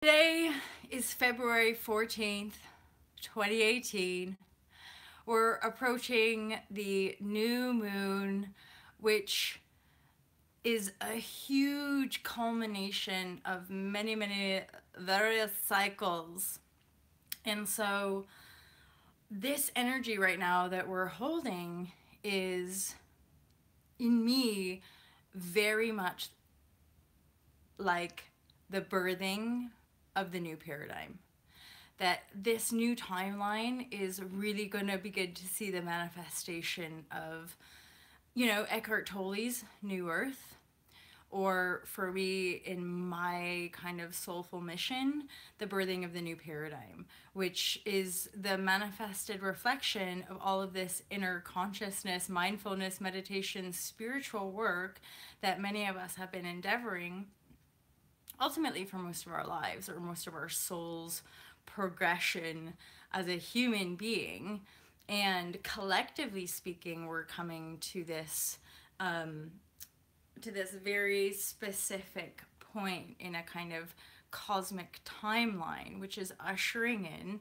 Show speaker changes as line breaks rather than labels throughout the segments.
Today is February 14th, 2018. We're approaching the new moon, which is a huge culmination of many various cycles. And so, this energy right now that we're holding is, in me, very much like the birthing of the new paradigm. That this new timeline is really going to begin to see the manifestation of, Eckhart Tolle's New Earth, or for me, in my kind of soulful mission, the birthing of the new paradigm, which is the manifested reflection of all of this inner consciousness, mindfulness, meditation, spiritual work that many of us have been endeavoring ultimately for most of our lives, or most of our soul's progression as a human being. And collectively speaking, we're coming to this very specific point in a kind of cosmic timeline, which is ushering in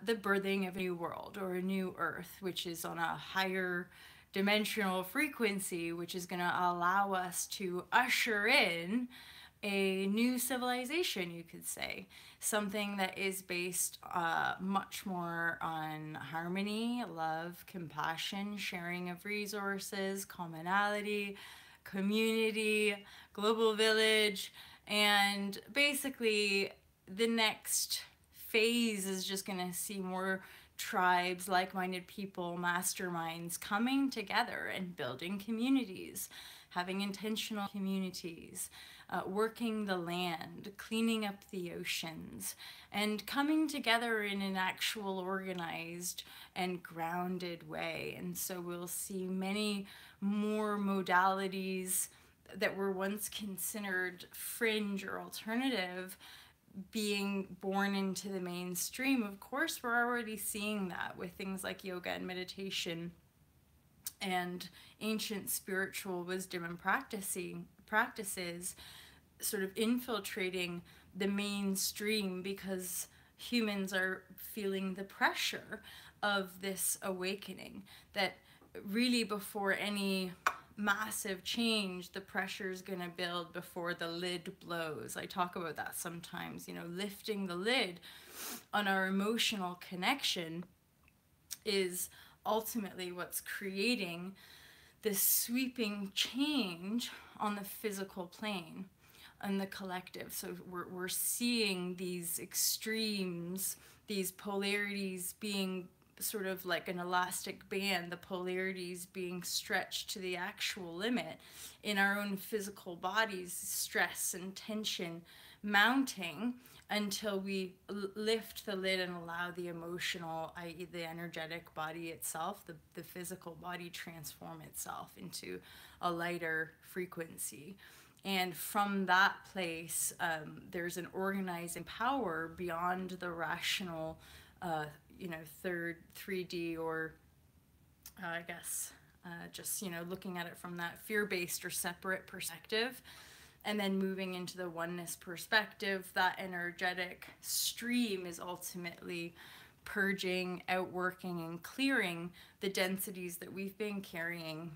the birthing of a new world or a new earth, which is on a higher dimensional frequency, which is going to allow us to usher in a new civilization, you could say. Something that is based much more on harmony, love, compassion, sharing of resources, commonality, community, global village, and basically the next phase is just going to see more tribes, like-minded people, masterminds coming together and building communities, having intentional communities, working the land, cleaning up the oceans, and coming together in an actual organized and grounded way. And so we'll see many more modalities that were once considered fringe or alternative being born into the mainstream. Of course, we're already seeing that with things like yoga and meditation and ancient spiritual wisdom and practices sort of infiltrating the mainstream, because humans are feeling the pressure of this awakening. That really, before any massive change, the pressure is going to build before the lid blows. I talk about that sometimes, lifting the lid on our emotional connection is ultimately what's creating this sweeping change on the physical plane and the collective. So we're seeing these extremes, these polarities being sort of like an elastic band, the polarities being stretched to the actual limit in our own physical bodies, stress and tension mounting until we lift the lid and allow the emotional, i.e. the energetic body itself, the physical body, transform itself into a lighter frequency. And from that place, there's an organizing power beyond the rational, third 3D, or I guess just, looking at it from that fear-based or separate perspective, and then moving into the oneness perspective. That energetic stream is ultimately purging, outworking, and clearing the densities that we've been carrying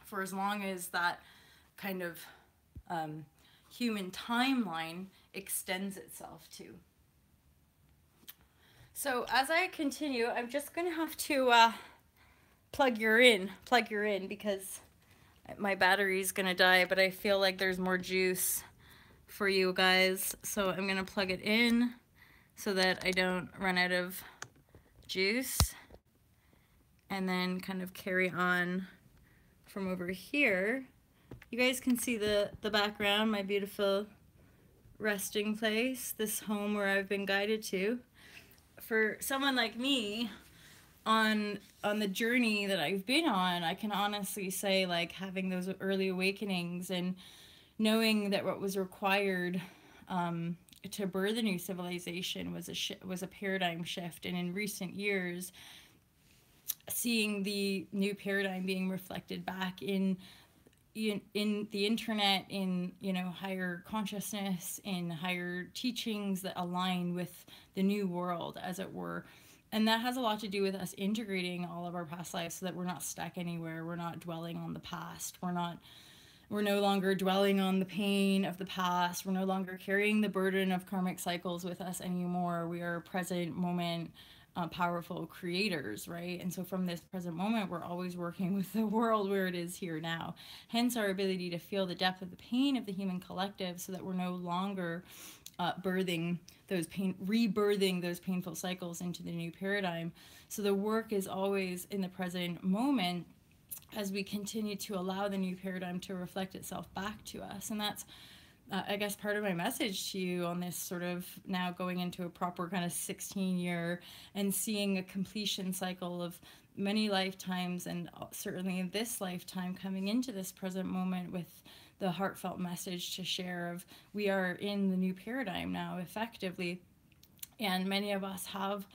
for as long as that kind of human timeline extends itself to. So as I continue, I'm just going to have to plug your in, because my battery's going to die, but I feel like there's more juice for you guys. So I'm going to plug it in so that I don't run out of juice, and then kind of carry on from over here. You guys can see the background, my beautiful resting place, this home where I've been guided to. For someone like me, on the journey that I've been on, I can honestly say, like, having those early awakenings and knowing that what was required to birth a new civilization was a paradigm shift. And in recent years, seeing the new paradigm being reflected back in in the internet, in, higher consciousness, in higher teachings that align with the new world, as it were. And that has a lot to do with us integrating all of our past lives so that we're not stuck anywhere. We're not dwelling on the past. We're no longer dwelling on the pain of the past. We're no longer carrying the burden of karmic cycles with us anymore. We are present moment, powerful creators, right? And so from this present moment, we're always working with the world where it is here now. Hence our ability to feel the depth of the pain of the human collective so that we're no longer rebirthing those painful cycles into the new paradigm. So the work is always in the present moment as we continue to allow the new paradigm to reflect itself back to us. And that's, I guess, part of my message to you on this sort of now going into a proper kind of 16-year and seeing a completion cycle of many lifetimes, and certainly in this lifetime coming into this present moment with the heartfelt message to share of we are in the new paradigm now effectively. And many of us have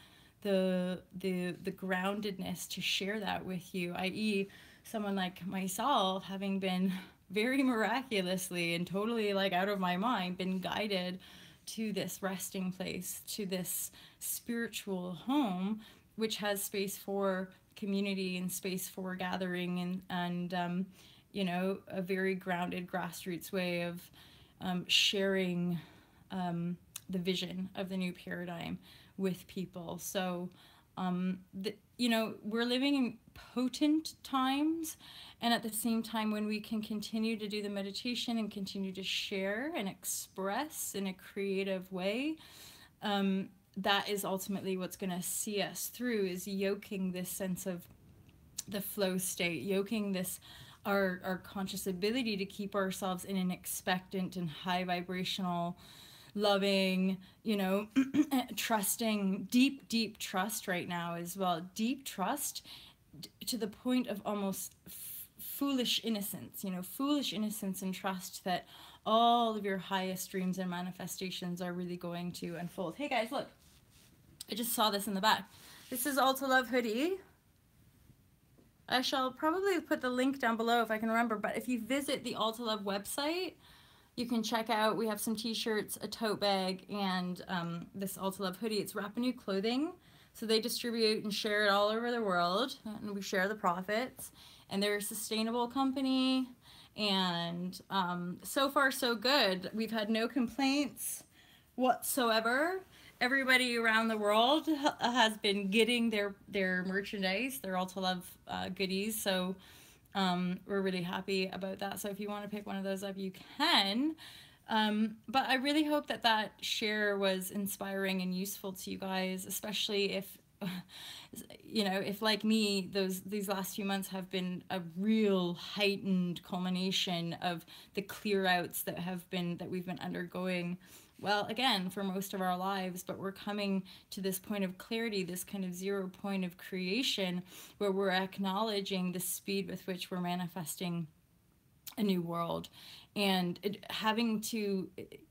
the groundedness to share that with you, i.e., someone like myself, having been very miraculously and totally like out of my mind, been guided to this resting place, to this spiritual home, which has space for community and space for gathering and a very grounded grassroots way of sharing the vision of the new paradigm with people. So we're living in potent times, and at the same time, when we can continue to do the meditation and continue to share and express in a creative way, that is ultimately what's going to see us through, is yoking this sense of the flow state, yoking this our conscious ability to keep ourselves in an expectant and high vibrational, loving, trusting, deep trust right now as well. Deep trust to the point of almost foolish innocence, foolish innocence and trust that all of your highest dreams and manifestations are really going to unfold. Hey guys, look, I just saw this in the back. This is All to Love hoodie. I shall probably put the link down below if I can remember, but if you visit the All to Love website, you can check out, we have some t-shirts, a tote bag, and this All to Love hoodie. It's Rapanu Clothing. So they distribute and share it all over the world, and we share the profits. And they're a sustainable company, and so far so good. We've had no complaints whatsoever. Everybody around the world has been getting their merchandise, their All to Love goodies. So we're really happy about that. So if you want to pick one of those up, you can. But I really hope that share was inspiring and useful to you guys, especially if, if like me, these last few months have been a real heightened culmination of the clear outs that we've been undergoing. Well, again, for most of our lives, but we're coming to this point of clarity, this kind of 0 point of creation, where we're acknowledging the speed with which we're manifesting a new world, and having to,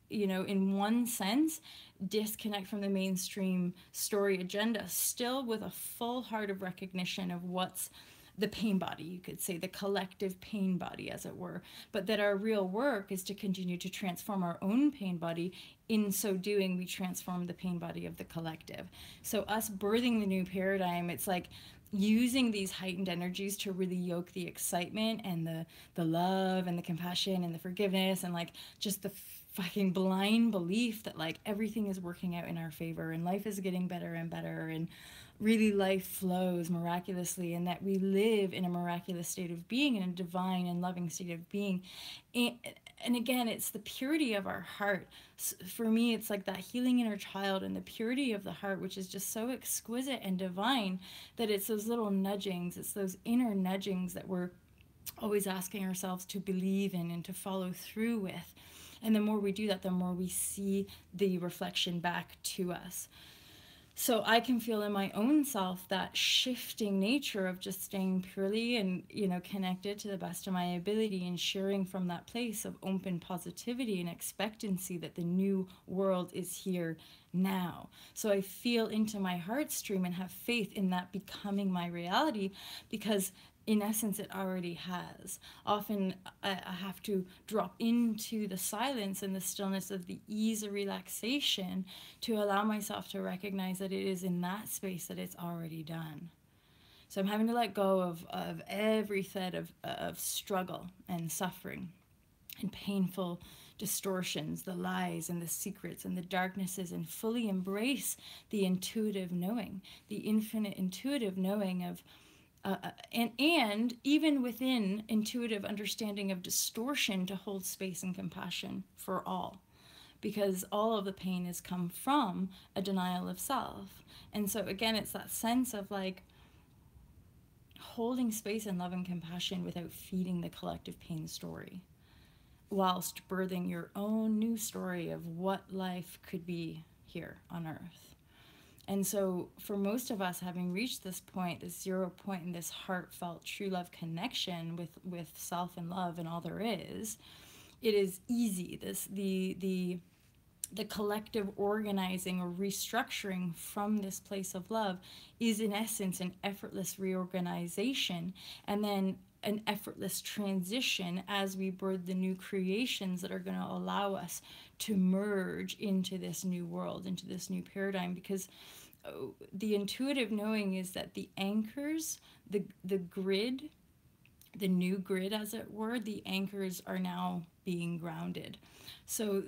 in one sense, disconnect from the mainstream story agenda, still with a full heart of recognition of what's the pain body, you could say, the collective pain body, as it were, but that our real work is to continue to transform our own pain body. In so doing, we transform the pain body of the collective. So us birthing the new paradigm, it's like using these heightened energies to really yoke the excitement and the love and the compassion and the forgiveness and like just the fucking blind belief that like everything is working out in our favor and life is getting better and better, and really life flows miraculously, and that we live in a miraculous state of being, in a divine and loving state of being. And again, it's the purity of our heart. For me, it's like that healing inner child and the purity of the heart, which is just so exquisite and divine, that it's those little nudgings, it's those inner nudgings that we're always asking ourselves to believe in and to follow through with. And the more we do that, the more we see the reflection back to us. So I can feel in my own self that shifting nature of just staying purely and, connected to the best of my ability, and sharing from that place of open positivity and expectancy that the new world is here now. So I feel into my heartstream and have faith in that becoming my reality, because in essence, it already has. Often I have to drop into the silence and the stillness of the ease of relaxation to allow myself to recognize that it is in that space that it's already done. So I'm having to let go of every thread of struggle and suffering and painful distortions, the lies and the secrets and the darknesses, and fully embrace the intuitive knowing, the infinite intuitive knowing of and even within intuitive understanding of distortion, to hold space and compassion for all, because all of the pain has come from a denial of self. And so again, it's that sense of like holding space and love and compassion without feeding the collective pain story, whilst birthing your own new story of what life could be here on earth. And so for most of us, having reached this point, this 0 point in this heartfelt true love connection with self and love and all there is, it is easy. The collective organizing or restructuring from this place of love is in essence an effortless reorganization, and then an effortless transition as we birth the new creations that are going to allow us to merge into this new world, into this new paradigm. Because the intuitive knowing is that the anchors, the grid, the new grid as it were, the anchors are now being grounded. So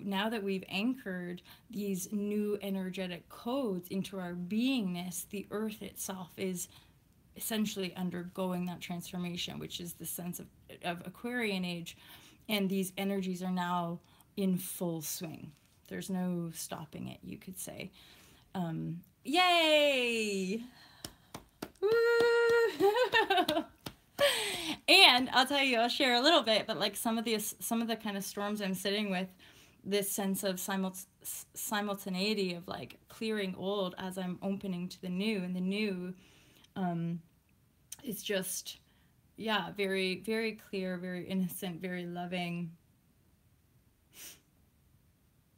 now that we've anchored these new energetic codes into our beingness, the earth itself is essentially undergoing that transformation, which is the sense of Aquarian age. And these energies are now in full swing. There's no stopping it, you could say. Yay! Woo! And I'll tell you, I'll share a little bit, but like some of the kind of storms I'm sitting with, this sense of simultaneity of like clearing old as I'm opening to the new, and the new is just, yeah, very, very clear, very innocent, very loving,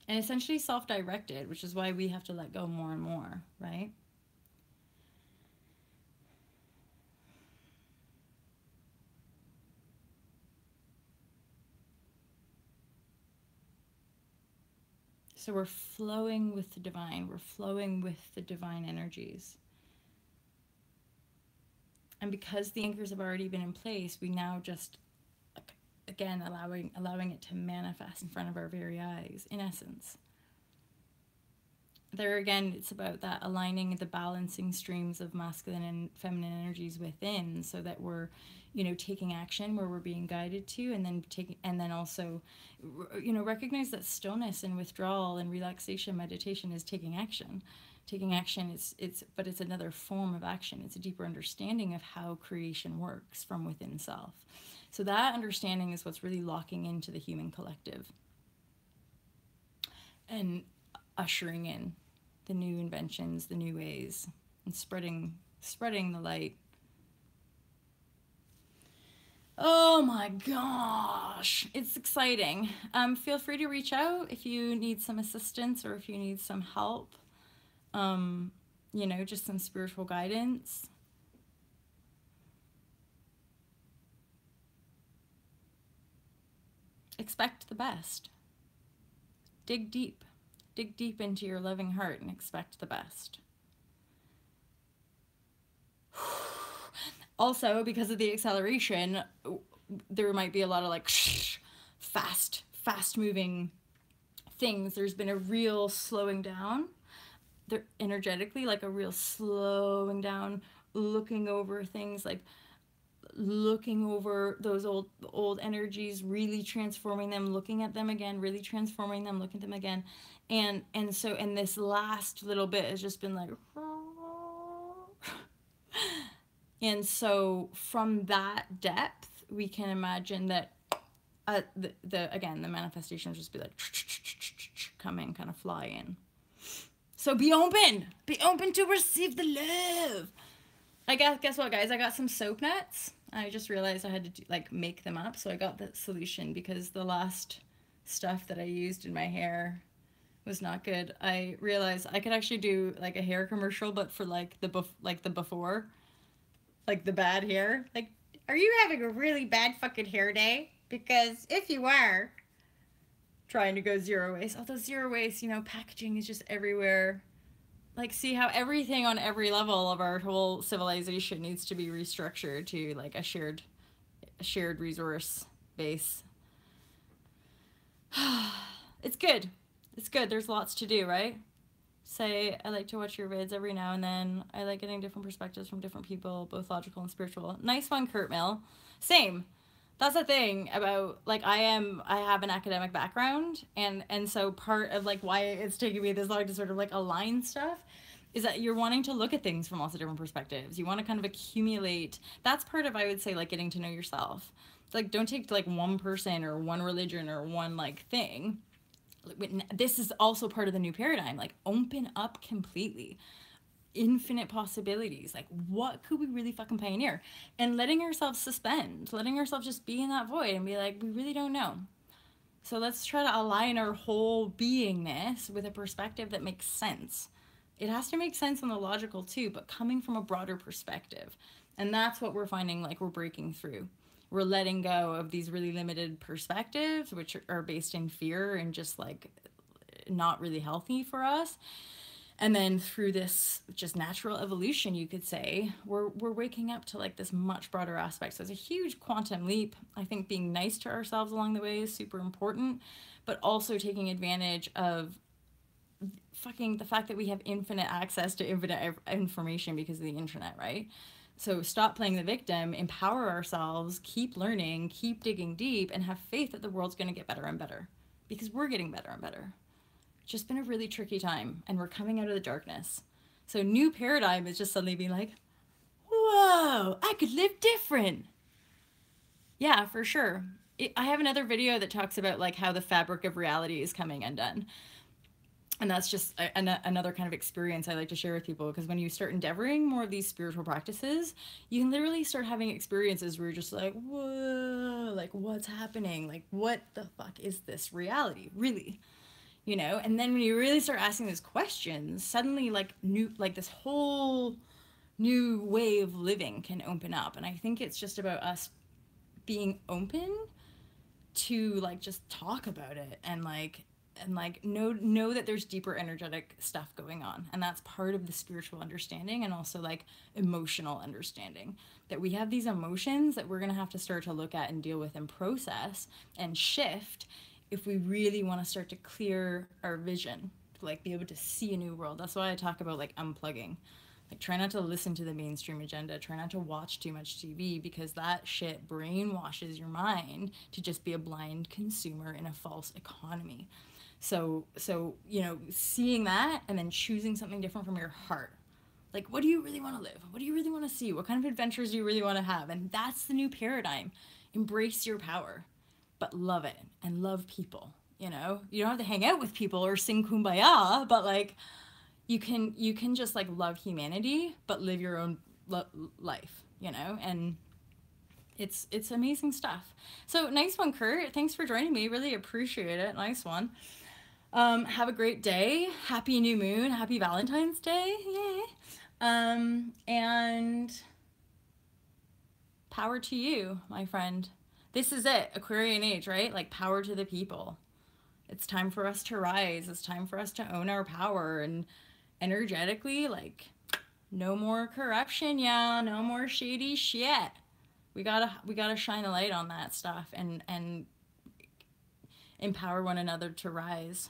and essentially self-directed, which is why we have to let go more and more, right? So we're flowing with the divine. We're flowing with the divine energies. And because the anchors have already been in place, we now just, again, allowing it to manifest in front of our very eyes, in essence. There again, it's about that aligning the balancing streams of masculine and feminine energies within, so that we're, taking action where we're being guided to, and then also, recognize that stillness and withdrawal and relaxation meditation is taking action. Taking action but it's another form of action. It's a deeper understanding of how creation works from within self. So that understanding is what's really locking into the human collective and ushering in the new inventions, the new ways, and spreading the light. Oh my gosh, it's exciting. Feel free to reach out if you need some assistance or if you need some help. Just some spiritual guidance. Expect the best. Dig deep. Dig deep into your loving heart and expect the best. Also, because of the acceleration, there might be a lot of like fast moving things. There's been a real slowing down. They're energetically, like a real slowing down, looking over things, like looking over those old energies, really transforming them, looking at them again, really transforming them, looking at them again. And this last little bit has just been like and so from that depth we can imagine that the manifestation will just be like come in, kind of fly in. So be open to receive the love. Guess what, guys? I got some soap nets. I just realized I had to make them up, so I got the solution because the last stuff that I used in my hair was not good. I realized I could actually do like a hair commercial, but for the before. like the bad hair. Like, are you having a really bad fucking hair day? Because if you are, trying to go zero waste. Although zero waste, you know, packaging is just everywhere. Like, see how everything on every level of our whole civilization needs to be restructured to like a shared resource base. It's good. It's good. There's lots to do, right? Say, I like to watch your vids every now and then. I like getting different perspectives from different people, both logical and spiritual. Nice one, Kurt Mill. Same. That's the thing about, like, I have an academic background, and so part of like why it's taking me this long to sort of like align stuff is that you're wanting to look at things from lots of different perspectives. You want to kind of accumulate. That's part of, I would say, like getting to know yourself. It's like, don't take like one person or one religion or one like thing. This is also part of the new paradigm. Like, open up completely. Infinite possibilities. Like, what could we really fucking pioneer? And letting ourselves suspend, letting ourselves just be in that void and be like, we really don't know. So let's try to align our whole beingness with a perspective that makes sense. It has to make sense on the logical too, but coming from a broader perspective. And that's what we're finding, like, we're breaking through. We're letting go of these really limited perspectives, which are based in fear and just like not really healthy for us. And then through this just natural evolution, you could say, we're waking up to like this much broader aspect. So it's a huge quantum leap. I think being nice to ourselves along the way is super important, but also taking advantage of fucking the fact that we have infinite access to infinite information because of the internet, right? So stop playing the victim, empower ourselves, keep learning, keep digging deep, and have faith that the world's going to get better and better because we're getting better and better. It's just been a really tricky time, and we're coming out of the darkness. So new paradigm is just suddenly being like, whoa, I could live different. Yeah, for sure. I have another video that talks about like how the fabric of reality is coming undone. And that's just another kind of experience I like to share with people, because when you start endeavoring more of these spiritual practices, you can literally start having experiences where you're just like, whoa, like what's happening? Like, what the fuck is this reality, really? You know? And then when you really start asking those questions, suddenly like this whole new way of living can open up. And I think it's just about us being open to like just talk about it and know that there's deeper energetic stuff going on, and that's part of the spiritual understanding, and also like emotional understanding, that we have these emotions that we're going to have to start to look at and deal with and process and shift if we really want to start to clear our vision, to like be able to see a new world. That's why I talk about like unplugging. Like, try not to listen to the mainstream agenda. Try not to watch too much TV, because that shit brainwashes your mind to just be a blind consumer in a false economy. So, you know, seeing that and then choosing something different from your heart. Like, what do you really want to live? What do you really want to see? What kind of adventures do you really want to have? And that's the new paradigm. Embrace your power, but love it and love people. You know, you don't have to hang out with people or sing kumbaya, but like, you can just like love humanity, but live your own life, you know, and it's amazing stuff. So nice one, Kurt. Thanks for joining me. Really appreciate it. Nice one. Have a great day. Happy new moon. Happy Valentine's Day. Yay. And power to you, my friend. This is it. Aquarian age, right? Like, power to the people. It's time for us to rise. It's time for us to own our power, and energetically, like, no more corruption, yeah, no more shady shit. We gotta shine a light on that stuff and empower one another to rise.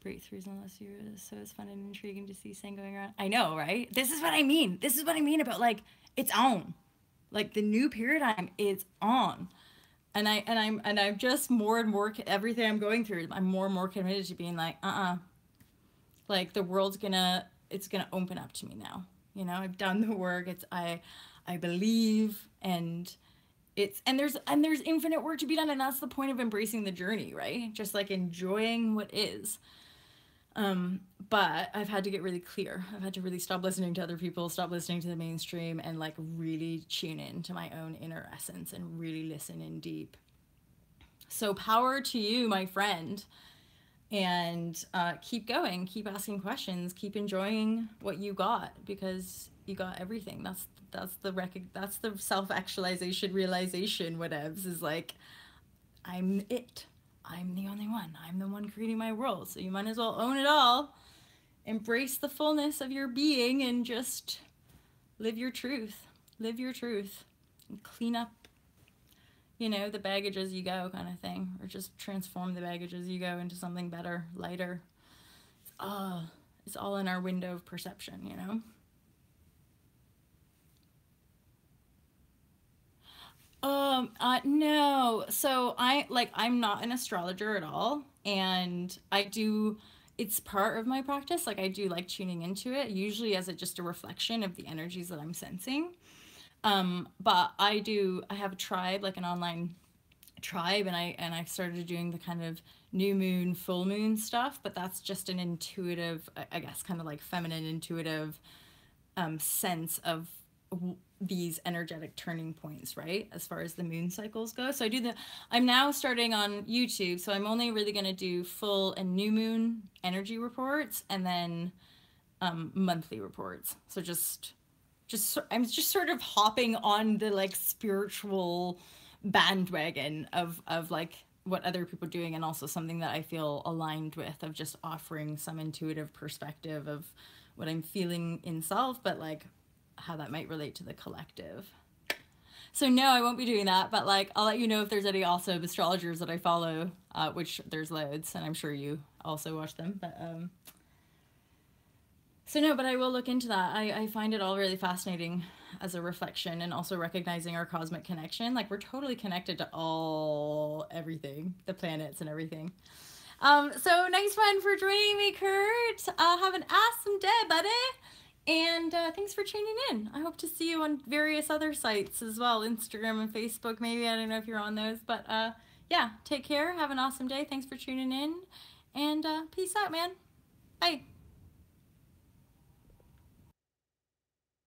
Breakthroughs in last year, so it's fun and intriguing to see Sang going around. I know, right? This is what I mean. This is what I mean about like, it's on. Like, the new paradigm is on. And I'm just more and more, everything I'm going through, I'm more and more committed to being like, like, the world's it's gonna open up to me now. You know, I've done the work. I believe, and there's infinite work to be done, and that's the point of embracing the journey, right? Just like enjoying what is. But I've had to get really clear. I've had to really stop listening to other people, stop listening to the mainstream, and like really tune in to my own inner essence and really listen in deep. So power to you, my friend. And keep going, keep asking questions, keep enjoying what you got, because you got everything. that's the self-actualization, realization, whatevs, is like, I'm it. I'm the only one. I'm the one creating my world. So you might as well own it all. Embrace the fullness of your being and just live your truth. Live your truth. And clean up, you know, the baggage as you go, kind of thing. Or just transform the baggage as you go into something better, lighter. It's all in our window of perception, you know? No. So I'm not an astrologer at all, and it's part of my practice. Like, I do like tuning into it, usually as just a reflection of the energies that I'm sensing. But I have a tribe, like an online tribe, and I started doing the kind of new moon, full moon stuff, but that's just an intuitive, I guess, kind of like feminine intuitive sense of these energetic turning points, right? As far as the moon cycles go. So I'm now starting on YouTube, so I'm only really going to do full and new moon energy reports, and then monthly reports. So I'm just sort of hopping on the like spiritual bandwagon of like what other people are doing, and also something that I feel aligned with, of just offering some intuitive perspective of what I'm feeling in self, but like how that might relate to the collective. So no, I won't be doing that, but like I'll let you know if there's any also astrologers that I follow, which there's loads, and I'm sure you also watch them. But so no, but I will look into that. I find it all really fascinating as a reflection, and also recognizing our cosmic connection. Like, we're totally connected to everything, the planets and everything. So nice one for joining me, Kurt. Have an awesome day, buddy. And thanks for tuning in. I hope to see you on various other sites as well, Instagram and Facebook maybe. I don't know if you're on those, but yeah, take care. Have an awesome day. Thanks for tuning in, and peace out, man. Bye.